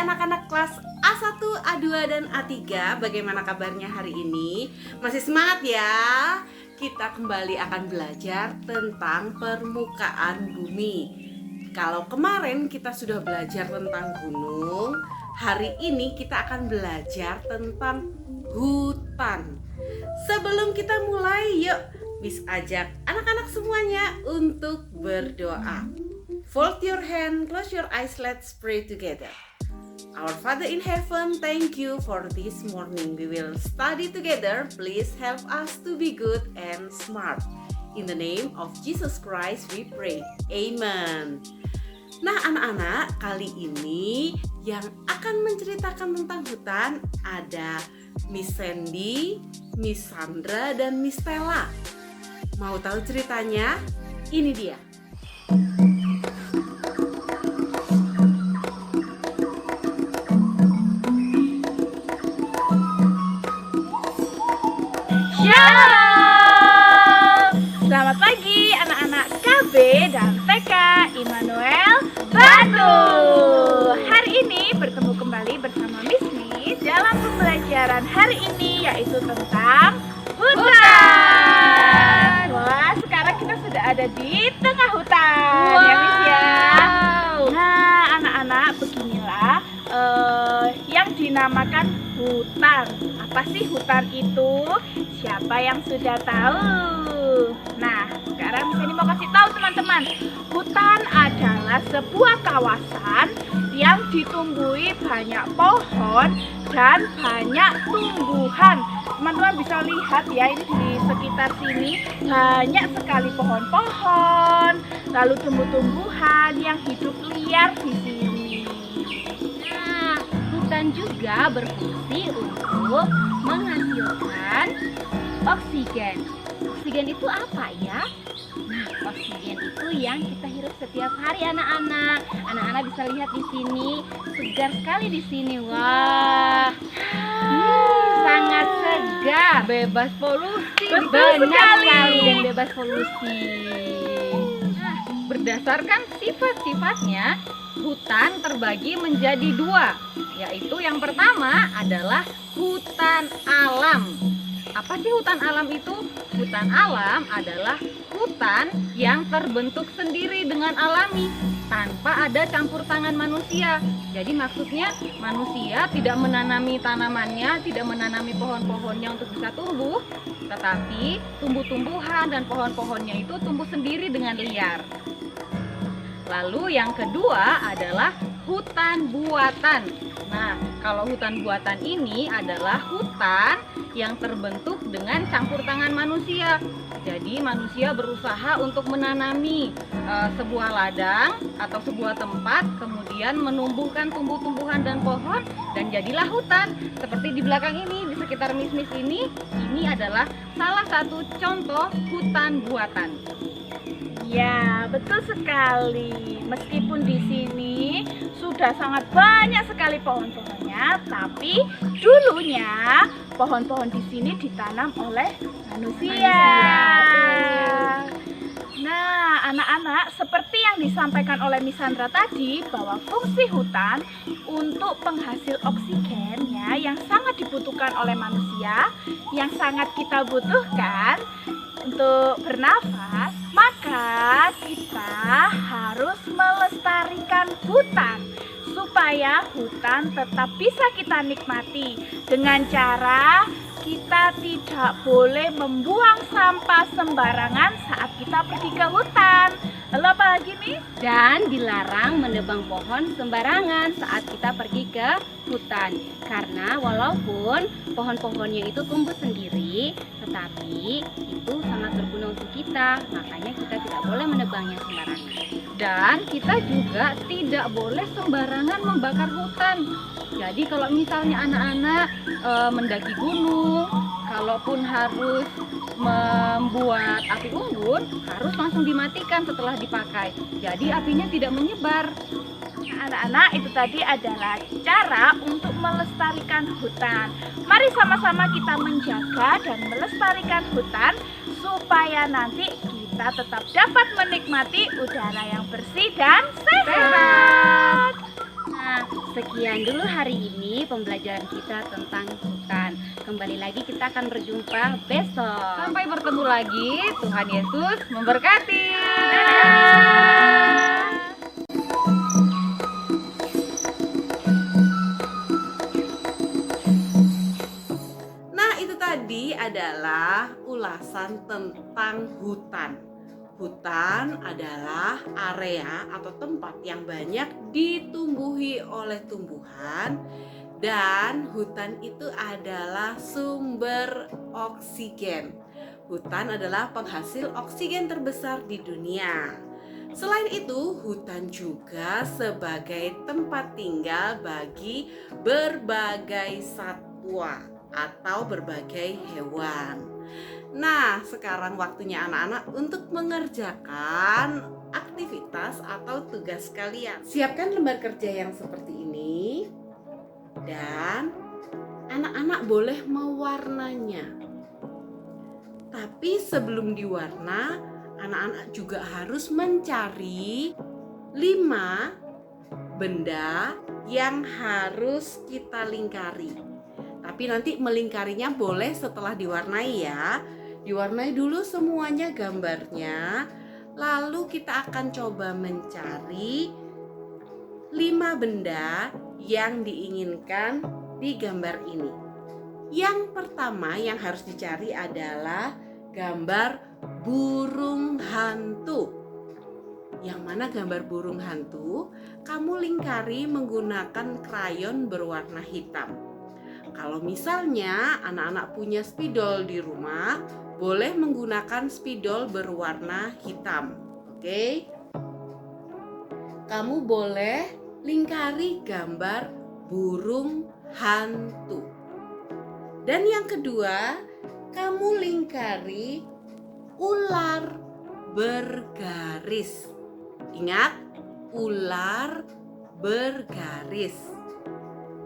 anak-anak kelas A1, A2, dan A3. Bagaimana kabarnya hari ini? Masih semangat ya? Kita kembali akan belajar tentang permukaan bumi. Kalau kemarin kita sudah belajar tentang gunung, hari ini kita akan belajar tentang hutan. Sebelum kita mulai, yuk Miss ajak anak-anak semuanya untuk berdoa. Fold your hand, close your eyes, let's pray together. Our Father in heaven, thank you for this morning. We will study together. Please help us to be good and smart. In the name of Jesus Christ we pray. Amen. Nah anak-anak, kali ini yang akan menceritakan tentang hutan ada Miss Sandy, Miss Sandra, dan Miss Stella. Mau tahu ceritanya? Ini dia. Selamat pagi anak-anak KB dan TK Immanuel Batu. Hari ini bertemu kembali bersama Miss dalam pembelajaran hari ini, yaitu tentang hutan. Wah, sekarang kita sudah ada di tengah hutan. Ya Miss ya. Nah anak-anak, beginilah yang dinamakan hutan. Apa sih hutan itu? Siapa yang sudah tahu? Nah, sekarang Miss mau kasih tahu teman-teman. Hutan adalah sebuah kawasan yang ditumbuhi banyak pohon dan banyak tumbuhan. Teman-teman bisa lihat ya, ini di sekitar sini banyak sekali pohon-pohon, lalu tumbuh-tumbuhan yang hidup liar di sini. Nah, hutan juga berfungsi untuk menghasilkan oksigen. Oksigen itu apa ya? Nah, oksigen itu yang kita hirup setiap hari anak-anak. Anak-anak bisa lihat di sini, segar sekali di sini. Wah, sangat segar, bebas polusi, Betul sekali. dan bebas polusi. Nah, berdasarkan sifat-sifatnya, hutan terbagi menjadi dua, yaitu yang pertama adalah hutan alam. Apa sih hutan alam itu? Hutan alam adalah hutan yang terbentuk sendiri dengan alami, tanpa ada campur tangan manusia. Jadi maksudnya manusia tidak menanami tanamannya, tidak menanami pohon-pohonnya untuk bisa tumbuh, tetapi tumbuh-tumbuhan dan pohon-pohonnya itu tumbuh sendiri dengan liar. Lalu yang kedua adalah hutan buatan. Nah, kalau hutan buatan ini adalah hutan yang terbentuk dengan campur tangan manusia. Jadi manusia berusaha untuk menanami sebuah ladang atau sebuah tempat, kemudian menumbuhkan tumbuh-tumbuhan dan pohon, dan jadilah hutan. Seperti di belakang ini, di sekitar Miss ini adalah salah satu contoh hutan buatan. Ya, betul sekali. Meskipun di sini sudah sangat banyak sekali pohon-pohonnya, tapi dulunya pohon-pohon di sini ditanam oleh manusia. Nah, anak-anak, seperti yang disampaikan oleh Miss Sandra tadi, bahwa fungsi hutan untuk penghasil oksigen ya, yang sangat dibutuhkan oleh manusia, yang sangat kita butuhkan untuk bernafas, maka kita harus melestarikan hutan supaya hutan tetap bisa kita nikmati dengan cara kita tidak boleh membuang sampah sembarangan saat kita pergi ke hutan. Lalu apa lagi nih? Dan dilarang menebang pohon sembarangan saat kita pergi ke hutan. Karena walaupun pohon-pohonnya itu tumbuh sendiri, tetapi itu sangat berguna untuk kita. Makanya kita tidak boleh menebangnya sembarangan. Dan kita juga tidak boleh sembarangan membakar hutan. Jadi kalau misalnya anak-anak mendaki gunung, kalaupun harus membuat api unggun, harus langsung dimatikan setelah dipakai. Jadi apinya tidak menyebar. Anak-anak, itu tadi adalah cara untuk melestarikan hutan. Mari sama-sama kita menjaga dan melestarikan hutan supaya nanti kita tetap dapat menikmati udara yang bersih dan sehat. Nah, sekian dulu hari ini pembelajaran kita tentang hutan. Kembali lagi kita akan berjumpa besok. Sampai bertemu lagi. Tuhan Yesus memberkati. Nah, itu tadi adalah ulasan tentang hutan. Hutan adalah area atau tempat yang banyak ditumbuhi oleh tumbuhan, dan hutan itu adalah sumber oksigen. Hutan adalah penghasil oksigen terbesar di dunia. Selain itu, hutan juga sebagai tempat tinggal bagi berbagai satwa atau berbagai hewan. Nah, sekarang waktunya anak-anak untuk mengerjakan aktivitas atau tugas kalian. Siapkan lembar kerja yang seperti ini, dan anak-anak boleh mewarnanya. Tapi sebelum diwarna, anak-anak juga harus mencari 5 benda yang harus kita lingkari. Tapi nanti melingkarinya boleh setelah diwarnai ya. Diwarnai dulu semuanya gambarnya. Lalu kita akan coba mencari 5 benda yang diinginkan di gambar ini. Yang pertama yang harus dicari adalah gambar burung hantu. Yang mana gambar burung hantu kamu lingkari menggunakan krayon berwarna hitam. Kalau misalnya anak-anak punya spidol di rumah, boleh menggunakan spidol berwarna hitam. Oke? Kamu boleh lingkari gambar burung hantu. Dan yang kedua, kamu lingkari ular bergaris. Ingat, ular bergaris.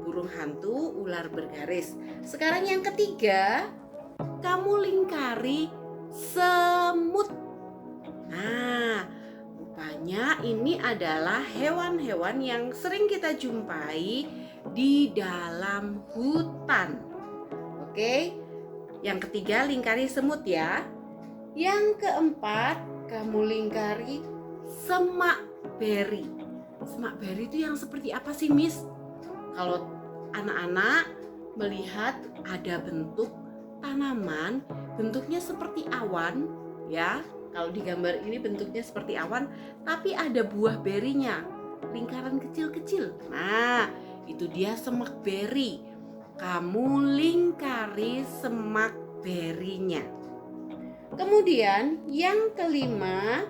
Burung hantu, ular bergaris. Sekarang yang ketiga, kamu lingkari semut. Nah, rupanya ini adalah hewan-hewan yang sering kita jumpai di dalam hutan. Oke, yang ketiga lingkari semut ya. Yang keempat, kamu lingkari semak beri. Semak beri itu yang seperti apa sih, Miss? Kalau anak-anak melihat ada bentuk tanaman, bentuknya seperti awan ya. Kalau di gambar ini bentuknya seperti awan, tapi ada buah berinya, lingkaran kecil-kecil. Nah, itu dia semak beri. Kamu lingkari semak berinya. Kemudian yang kelima,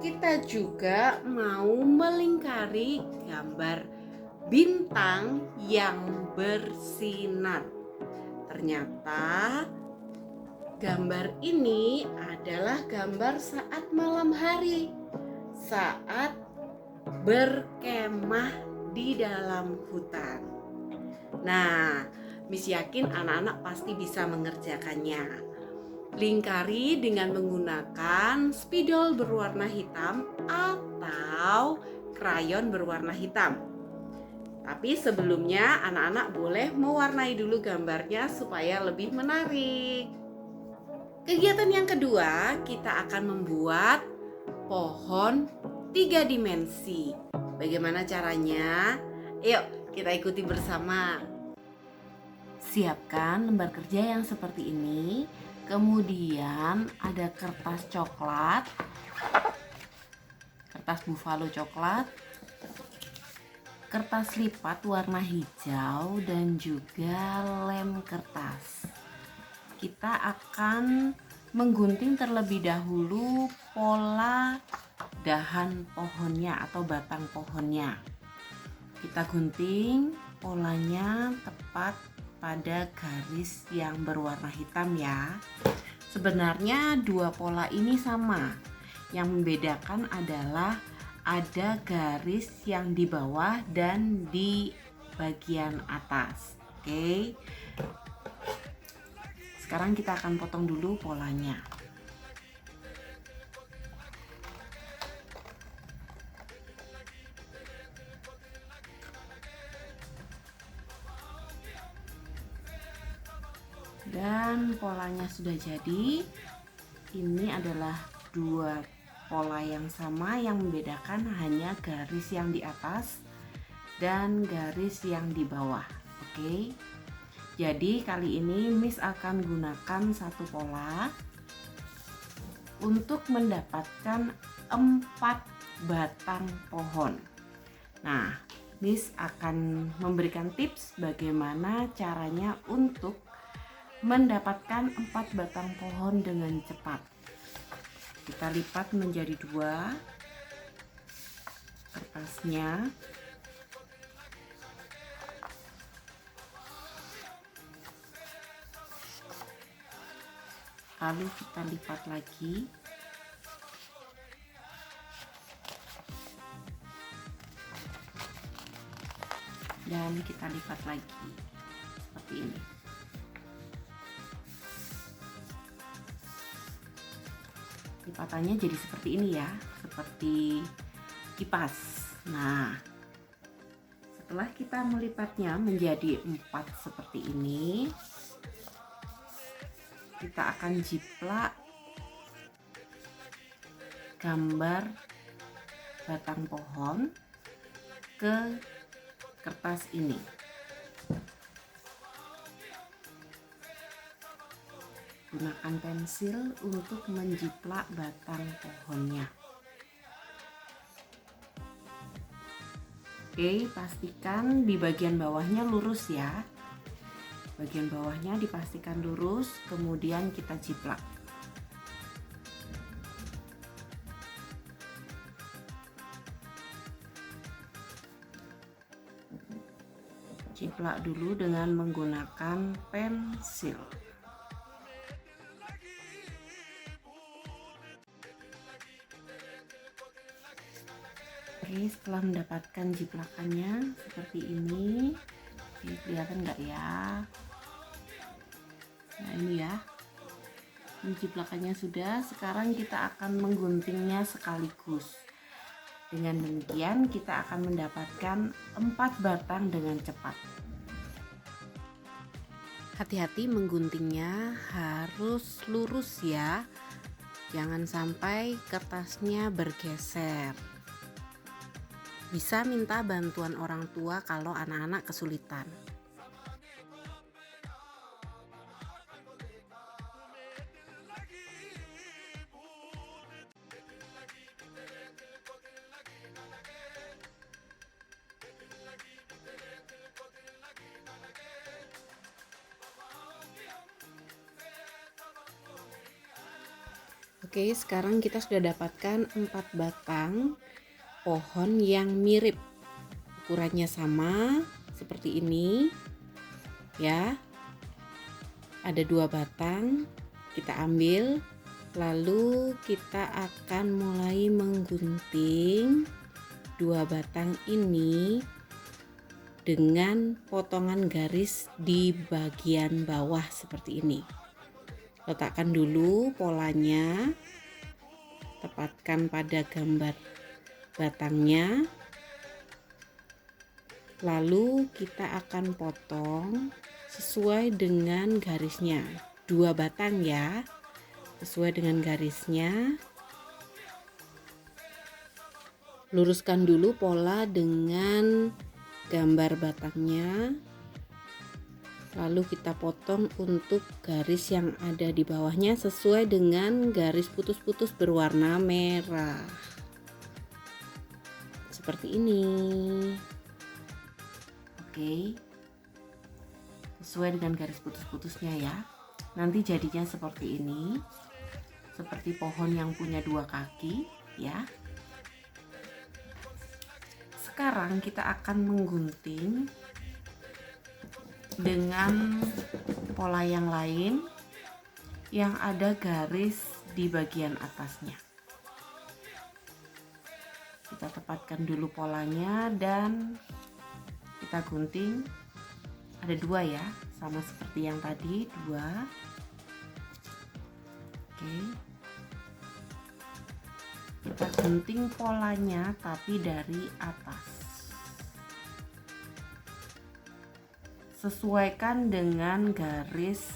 kita juga mau melingkari gambar bintang yang bersinar. Ternyata gambar ini adalah gambar saat malam hari, saat berkemah di dalam hutan. Nah, Miss yakin anak-anak pasti bisa mengerjakannya. Lingkari dengan menggunakan spidol berwarna hitam atau krayon berwarna hitam. Tapi sebelumnya anak-anak boleh mewarnai dulu gambarnya supaya lebih menarik. Kegiatan yang kedua, kita akan membuat pohon 3 dimensi. Bagaimana caranya? Yuk kita ikuti bersama. Siapkan lembar kerja yang seperti ini. Kemudian ada kertas coklat, kertas buffalo coklat, kertas lipat warna hijau, dan juga lem kertas. Kita akan menggunting terlebih dahulu pola dahan pohonnya atau batang pohonnya. Kita gunting polanya tepat pada garis yang berwarna hitam ya. Sebenarnya dua pola ini sama. Yang membedakan adalah ada garis yang di bawah dan di bagian atas. Oke. Sekarang kita akan potong dulu polanya. Dan polanya sudah jadi. Ini adalah dua pola yang sama, yang membedakan hanya garis yang di atas dan garis yang di bawah. Oke. Jadi kali ini Miss akan gunakan satu pola untuk mendapatkan 4 batang pohon. Nah, Miss akan memberikan tips bagaimana caranya untuk mendapatkan 4 batang pohon dengan cepat. Kita lipat menjadi 2 kertasnya. Lalu kita lipat lagi. Dan kita lipat lagi seperti ini. Lipatannya jadi seperti ini ya, seperti kipas. Nah, setelah kita melipatnya menjadi 4 seperti ini, kita akan jiplak gambar batang pohon ke kertas ini. Gunakan pensil untuk menjiplak batang pohonnya. Oke, pastikan di bagian bawahnya lurus ya. Bagian bawahnya dipastikan lurus, kemudian kita jiplak. Jiplak dulu dengan menggunakan pensil. Oke, setelah mendapatkan jiplakannya seperti ini, kelihatan nggak ya? Nah ini ya, jiplakannya sudah. Sekarang kita akan mengguntingnya sekaligus. Dengan demikian kita akan mendapatkan 4 batang dengan cepat. Hati-hati mengguntingnya, harus lurus ya. Jangan sampai kertasnya bergeser. Bisa minta bantuan orang tua kalau anak-anak kesulitan. Oke, sekarang kita sudah dapatkan 4 batang pohon yang mirip. Ukurannya sama seperti ini ya. Ada 2 batang, kita ambil, lalu kita akan mulai menggunting 2 batang ini dengan potongan garis di bagian bawah seperti ini. Letakkan dulu polanya, tepatkan pada gambar batangnya, lalu kita akan potong sesuai dengan garisnya. 2 batang ya, sesuai dengan garisnya. Luruskan dulu pola dengan gambar batangnya, lalu kita potong untuk garis yang ada di bawahnya sesuai dengan garis putus-putus berwarna merah seperti ini. Oke, sesuai dengan garis putus-putusnya ya. Nanti jadinya seperti ini, seperti pohon yang punya 2 kaki ya. Sekarang kita akan menggunting dengan pola yang lain yang ada garis di bagian atasnya. Kita tepatkan dulu polanya dan kita gunting. Ada 2 ya, sama seperti yang tadi, 2. Oke, kita gunting polanya tapi dari atas. Sesuaikan dengan garis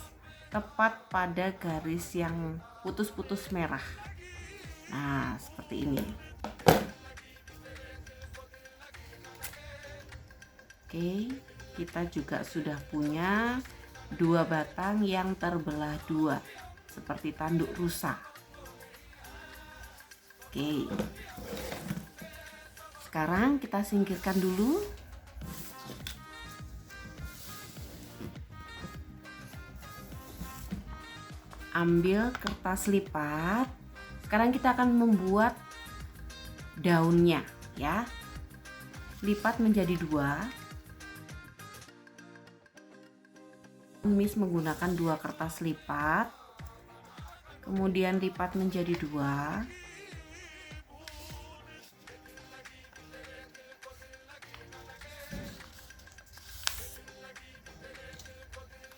tepat pada garis yang putus-putus merah. Nah, seperti ini. Oke, kita juga sudah punya 2 batang yang terbelah 2 seperti tanduk rusa. Oke, sekarang kita singkirkan dulu. Ambil kertas lipat. Sekarang kita akan membuat daunnya ya. Lipat menjadi 2. Miss menggunakan 2 kertas lipat, kemudian lipat menjadi 2.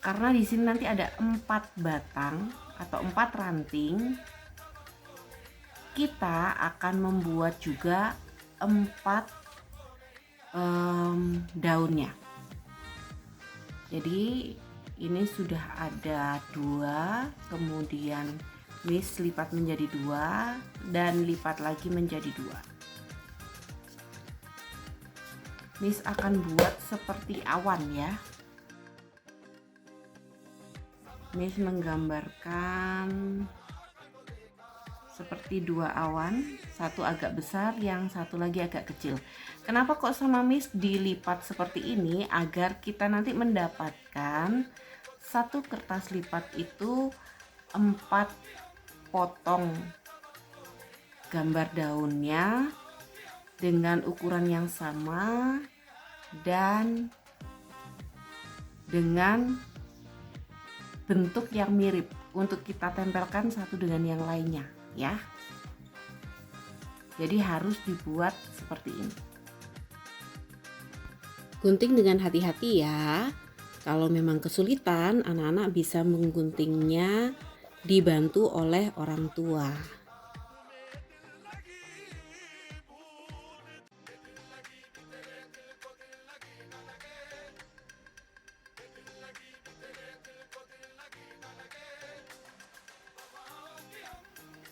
Karena di sini nanti ada 4 batang atau 4 ranting, kita akan membuat juga 4 daunnya. Jadi ini sudah ada 2, kemudian Miss lipat menjadi 2 dan lipat lagi menjadi 2. Miss akan buat seperti awan ya. Miss menggambarkan seperti 2 awan, satu agak besar, yang satu lagi agak kecil. Kenapa kok sama Miss dilipat seperti ini? Agar kita nanti mendapatkan satu kertas lipat itu 4 potong gambar daunnya dengan ukuran yang sama dan dengan bentuk yang mirip untuk kita tempelkan satu dengan yang lainnya ya. Jadi harus dibuat seperti ini. Gunting dengan hati-hati ya. Kalau memang kesulitan, anak-anak bisa mengguntingnya dibantu oleh orang tua.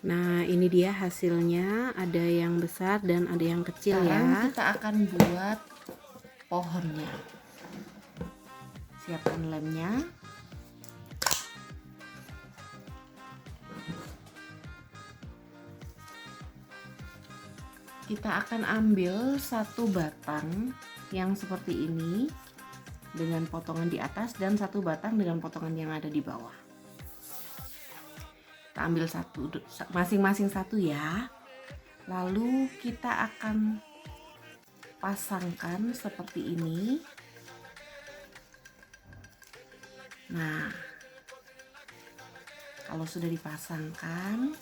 Nah, ini dia hasilnya, ada yang besar dan ada yang kecil. Sekarang ya. Kita akan buat pohonnya. Siapkan lemnya. Kita akan ambil 1 batang yang seperti ini dengan potongan di atas dan 1 batang dengan potongan yang ada di bawah. Kita ambil masing-masing 1 ya. Lalu kita akan pasangkan seperti ini. Nah, kalau sudah dipasangkan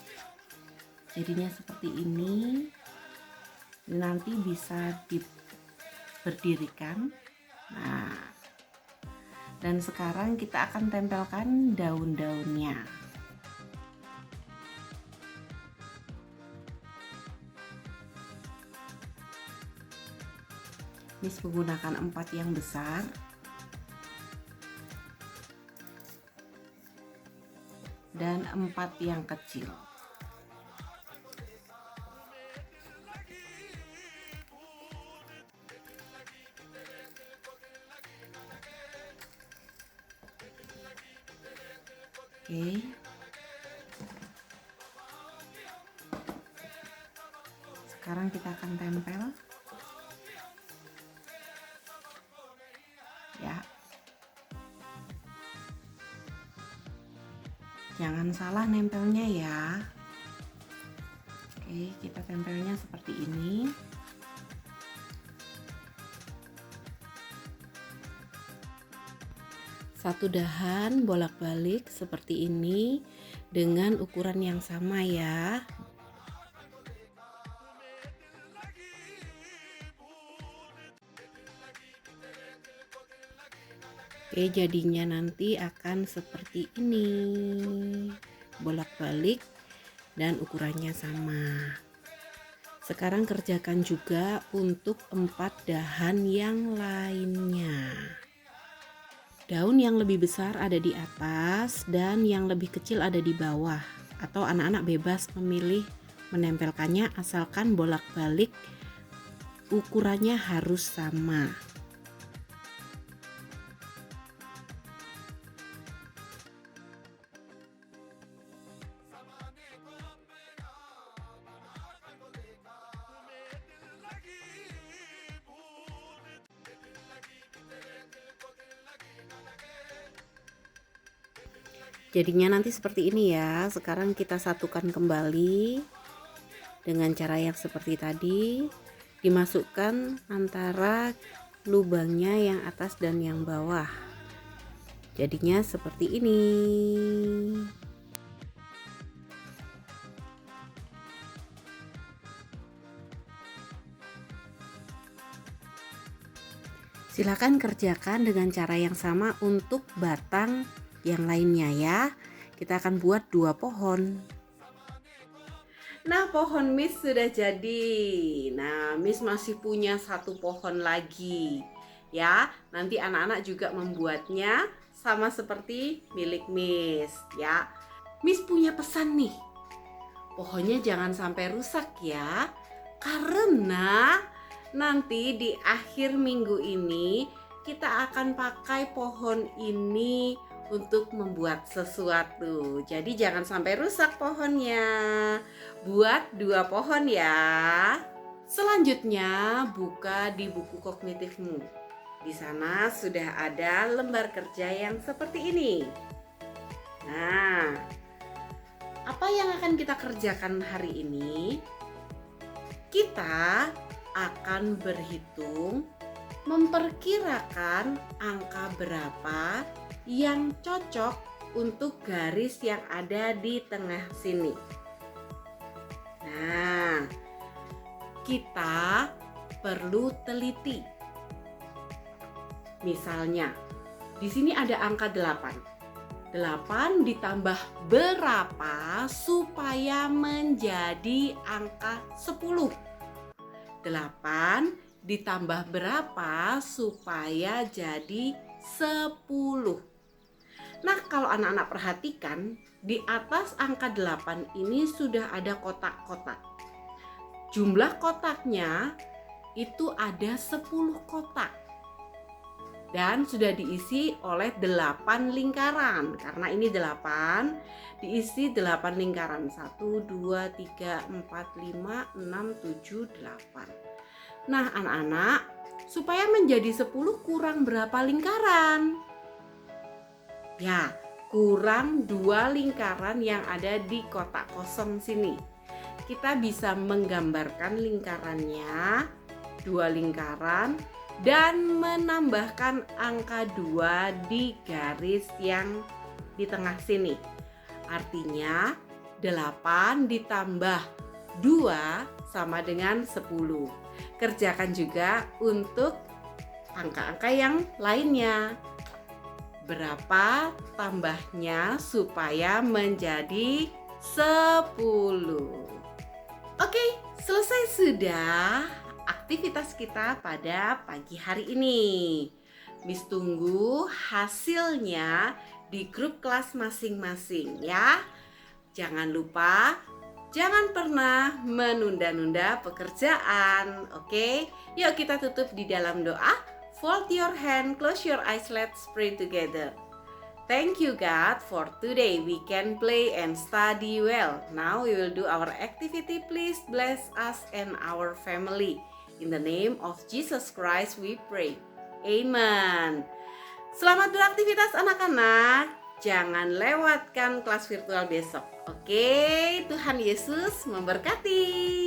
jadinya seperti ini, nanti bisa diberdirikan. Nah, dan sekarang kita akan tempelkan daun-daunnya. Miss menggunakan 4 yang besar. Dan 4 yang kecil. Oke. Sekarang kita akan tempel. Ya. Jangan salah nempelnya ya. Oke, kita tempelnya seperti ini. Satu dahan bolak-balik seperti ini dengan ukuran yang sama ya. Oke, jadinya nanti akan seperti ini, bolak-balik dan ukurannya sama. Sekarang kerjakan juga untuk 4 dahan yang lainnya. Daun yang lebih besar ada di atas dan yang lebih kecil ada di bawah, atau anak-anak bebas memilih menempelkannya asalkan bolak-balik ukurannya harus sama. Jadinya nanti seperti ini ya. Sekarang kita satukan kembali dengan cara yang seperti tadi. Dimasukkan antara lubangnya yang atas dan yang bawah. Jadinya seperti ini. Silakan kerjakan dengan cara yang sama untuk batang yang lainnya ya. Kita akan buat 2 pohon. Nah, pohon Miss sudah jadi. Nah, Miss masih punya 1 pohon lagi ya. Nanti anak-anak juga membuatnya sama seperti milik Miss ya. Miss punya pesan nih. Pohonnya jangan sampai rusak ya. Karena nanti di akhir minggu ini kita akan pakai pohon ini untuk membuat sesuatu. Jadi jangan sampai rusak pohonnya. Buat 2 pohon ya. Selanjutnya buka di buku kognitifmu. Di sana sudah ada lembar kerja yang seperti ini. Nah, apa yang akan kita kerjakan hari ini? Kita akan berhitung, memperkirakan angka berapa yang cocok untuk garis yang ada di tengah sini. Nah, kita perlu teliti. Misalnya, di sini ada angka 8. 8 ditambah berapa supaya menjadi angka 10? 8 ditambah berapa supaya jadi 10? Nah, kalau anak-anak perhatikan, di atas angka 8 ini sudah ada kotak-kotak. Jumlah kotaknya itu ada 10 kotak. Dan sudah diisi oleh 8 lingkaran. Karena ini 8, diisi 8 lingkaran. 1, 2, 3, 4, 5, 6, 7, 8. Nah, anak-anak, supaya menjadi 10 kurang berapa lingkaran? Ya, kurang 2 lingkaran yang ada di kotak kosong sini. Kita bisa menggambarkan lingkarannya, 2 lingkaran, dan menambahkan angka 2 di garis yang di tengah sini. Artinya 8 ditambah 2 sama dengan 10. Kerjakan juga untuk angka-angka yang lainnya. Berapa tambahnya supaya menjadi 10? Oke, selesai sudah aktivitas kita pada pagi hari ini. Miss tunggu hasilnya di grup kelas masing-masing ya. Jangan lupa, jangan pernah menunda-nunda pekerjaan. Oke, yuk kita tutup di dalam doa. Fold your hand, close your eyes, let's pray together. Thank you God for today we can play and study well. Now we will do our activity. Please bless us and our family. In the name of Jesus Christ we pray. Amen. Selamat beraktivitas anak-anak. Jangan lewatkan kelas virtual besok. Oke, Tuhan Yesus memberkati.